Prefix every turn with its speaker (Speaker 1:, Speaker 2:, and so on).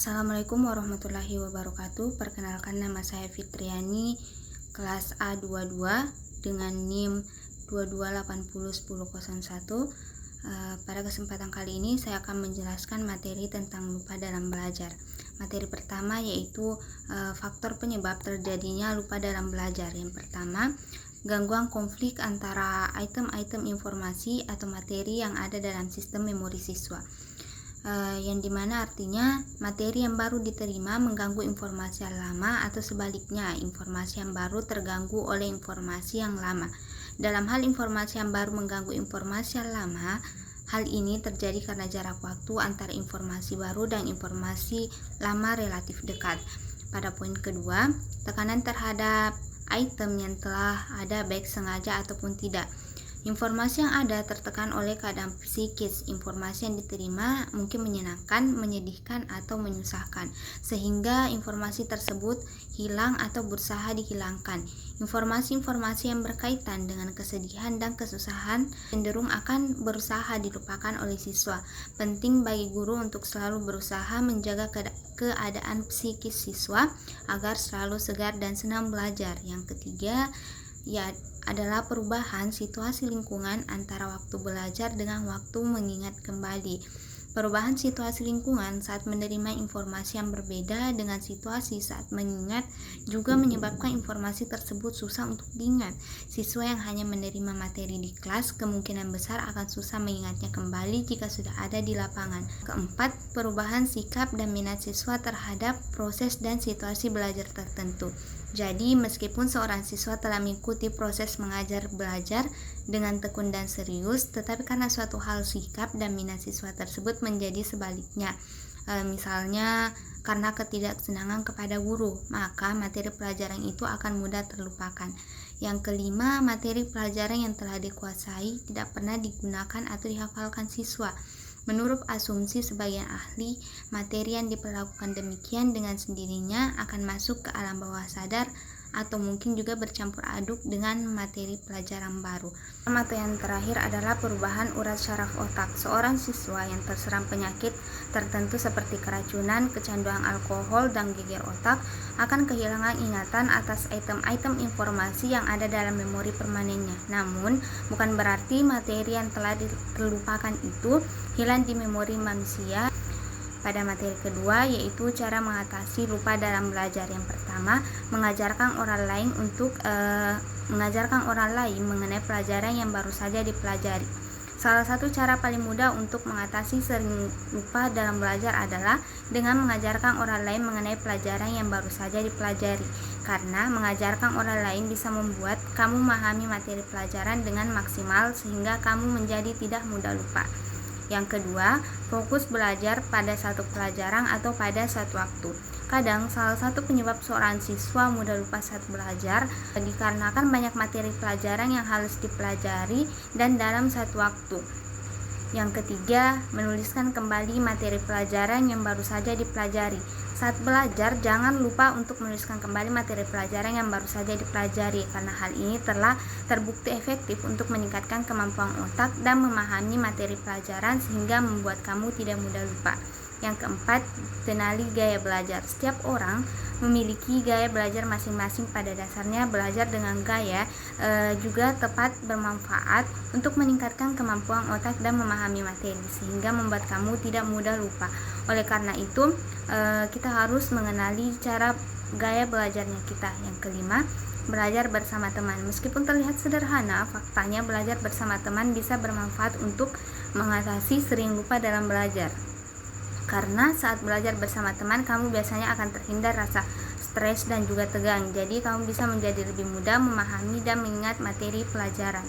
Speaker 1: Assalamualaikum warahmatullahi wabarakatuh. Perkenalkan, nama saya Fitriani, kelas A22 dengan NIM 22801001. Pada kesempatan kali ini saya akan menjelaskan materi tentang lupa dalam belajar. Materi pertama yaitu faktor penyebab terjadinya lupa dalam belajar. Yang pertama, gangguan konflik antara item-item informasi atau materi yang ada dalam sistem memori siswa. Yang dimana artinya materi yang baru diterima mengganggu informasi yang lama, atau sebaliknya informasi yang baru terganggu oleh informasi yang lama. Dalam hal informasi yang baru mengganggu informasi yang lama, hal ini terjadi karena jarak waktu antara informasi baru dan informasi lama relatif dekat. Pada poin kedua, tekanan terhadap item yang telah ada baik sengaja ataupun tidak. Informasi yang ada tertekan oleh keadaan psikis. Informasi yang diterima mungkin menyenangkan, menyedihkan, atau menyusahkan, sehingga informasi tersebut hilang atau berusaha dihilangkan. Informasi-informasi yang berkaitan dengan kesedihan dan kesusahan cenderung akan berusaha dilupakan oleh siswa. Penting bagi guru untuk selalu berusaha menjaga keadaan psikis siswa agar selalu segar dan senang belajar. Yang ketiga adalah perubahan situasi lingkungan antara waktu belajar dengan waktu mengingat kembali. Perubahan situasi lingkungan saat menerima informasi yang berbeda dengan situasi saat mengingat juga menyebabkan informasi tersebut susah untuk diingat. Siswa yang hanya menerima materi di kelas kemungkinan besar akan susah mengingatnya kembali jika sudah ada di lapangan. Keempat, perubahan sikap dan minat siswa terhadap proses dan situasi belajar tertentu. Jadi, meskipun seorang siswa telah mengikuti proses mengajar belajar dengan tekun dan serius, tetapi karena suatu hal sikap dan minat siswa tersebut menjadi sebaliknya. Misalnya, karena ketidaksenangan kepada guru, maka materi pelajaran itu akan mudah terlupakan. Yang kelima, materi pelajaran yang telah dikuasai tidak pernah digunakan atau dihafalkan siswa. Menurut asumsi sebagian ahli, materi yang diperlakukan demikian dengan sendirinya akan masuk ke alam bawah sadar atau mungkin juga bercampur aduk dengan materi pelajaran baru. Atau yang terakhir adalah perubahan urat syaraf otak. Seorang siswa yang terserang penyakit tertentu seperti keracunan, kecanduan alkohol, dan geger otak akan kehilangan ingatan atas item-item informasi yang ada dalam memori permanennya. Namun, bukan berarti materi yang telah terlupakan itu hilang di memori manusia. Pada materi kedua yaitu cara mengatasi lupa dalam belajar. Yang pertama, mengajarkan orang lain mengenai pelajaran yang baru saja dipelajari. Salah satu cara paling mudah untuk mengatasi sering lupa dalam belajar adalah dengan mengajarkan orang lain mengenai pelajaran yang baru saja dipelajari. Karena mengajarkan orang lain bisa membuat kamu memahami materi pelajaran dengan maksimal sehingga kamu menjadi tidak mudah lupa. Yang kedua, fokus belajar pada satu pelajaran atau pada satu waktu. Kadang salah satu penyebab seorang siswa mudah lupa saat belajar dikarenakan banyak materi pelajaran yang harus dipelajari dan dalam satu waktu. Yang ketiga, menuliskan kembali materi pelajaran yang baru saja dipelajari. Saat belajar, jangan lupa untuk menuliskan kembali materi pelajaran yang baru saja dipelajari, karena hal ini telah terbukti efektif untuk meningkatkan kemampuan otak dan memahami materi pelajaran sehingga membuat kamu tidak mudah lupa. Yang keempat, kenali gaya belajar. Setiap orang memiliki gaya belajar masing-masing. Pada dasarnya, belajar dengan gaya juga tepat bermanfaat untuk meningkatkan kemampuan otak dan memahami materi sehingga membuat kamu tidak mudah lupa. Oleh karena itu, kita harus mengenali cara gaya belajarnya kita. Yang kelima, belajar bersama teman. Meskipun terlihat sederhana, faktanya belajar bersama teman bisa bermanfaat untuk mengatasi sering lupa dalam belajar. Karena saat belajar bersama teman, kamu biasanya akan terhindar rasa stres dan juga tegang. Jadi kamu bisa menjadi lebih mudah memahami dan mengingat materi pelajaran.